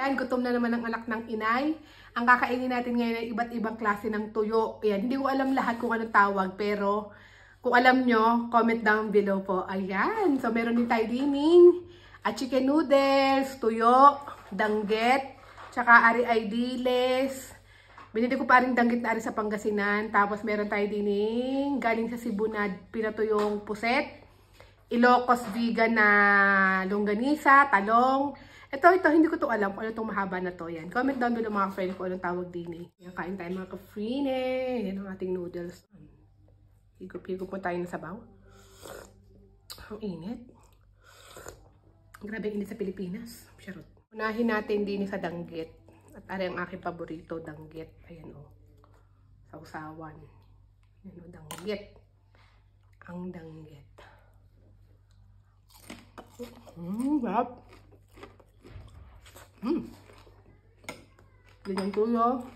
Ayan, gutom na naman ang anak ng inay. Ang kakainin natin ngayon ay iba't ibang klase ng tuyo. Ayan, hindi ko alam lahat kung anong tawag, pero kung alam nyo, comment down below po. Ayan, so meron din tayo dining, at chicken noodles, tuyo, danggit, tsaka ari ay diles. Binili ko pa rin danggit na ari sa Pangasinan. Tapos meron tayo dining, galing sa Cebu na pinatuyong puset. Ilocos vegan na longganisa, talong. Ito, hindi ko to alam kung ano itong mahaba na to. Yan. Comment down below mga friend kung anong tawag din eh. Yan, kain tayo mga ka-frine. Yan ang ating noodles. Higop-higop mo tayo ng sabaw. Ang init. Grabe init sa Pilipinas. Charot. Unahin natin din sa danggit. At ari ang aking paborito, danggit. Ayan o. Sausawan. Ayan o, danggit. Ang danggit. Sarap. Ganyan tuyo.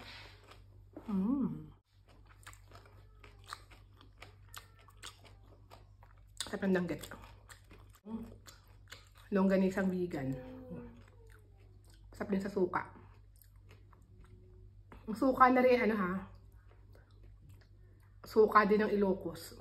Sarap ng danggit. Longganisang vegan. Sarap din sa suka. Ang suka na rin, ano ha? Suka din ng Ilocos.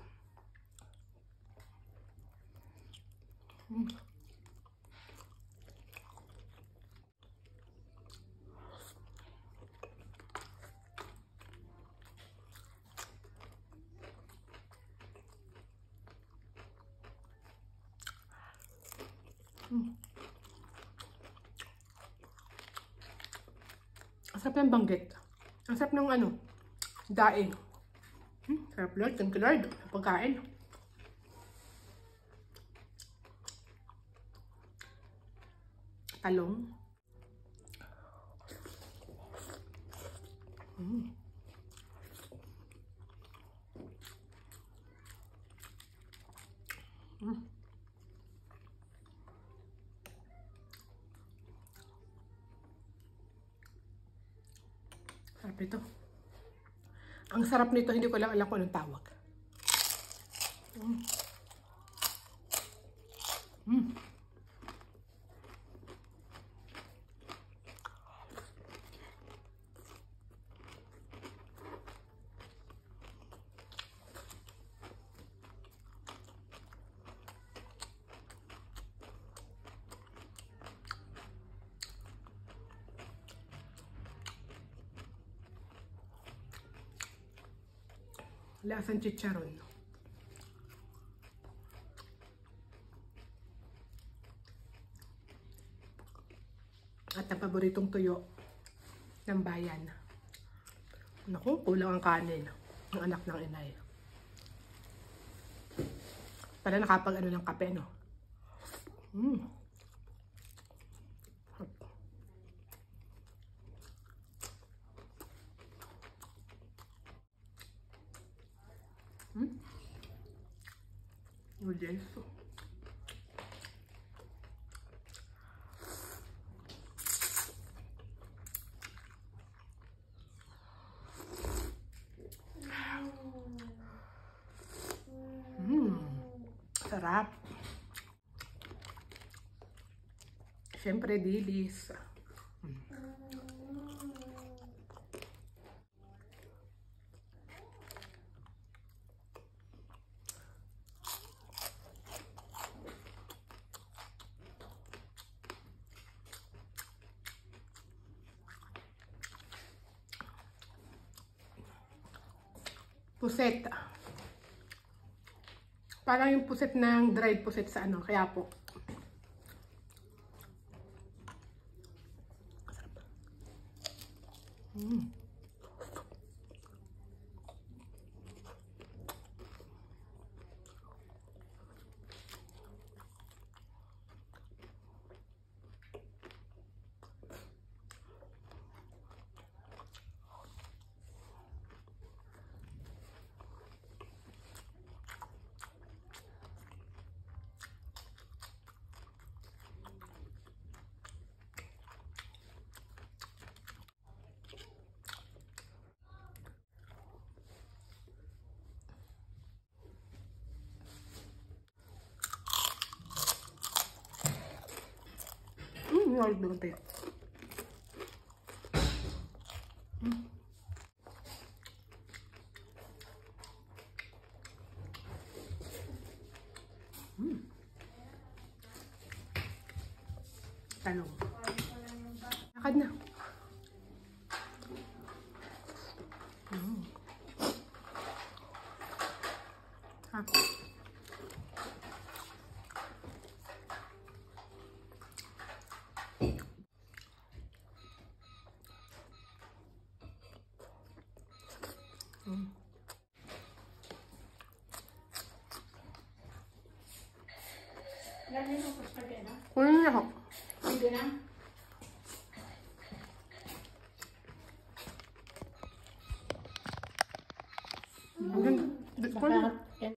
Ang sarap ng banggit. Ang sarap ng ano, daing. Sarap Lord, thank you Lord. Pagkain. Talong. Sarap nito. Ang sarap nito, hindi ko lang alam kung anong tawag. Lasang chicharon. At ang paboritong tuyo ng bayan. Naku, kulang ang kanin ng anak ng inay. Para nakapag ano ng kape, no? Noodles. Sarap. Siyempre, dilis. Puset. Parang yung puset ng dried puset sa ano, kaya po. Nalagdagan tayo. Tanong. Lakad na. Ha? Lagi mo sa spaghetti na? Kunin na ako. Hindi na?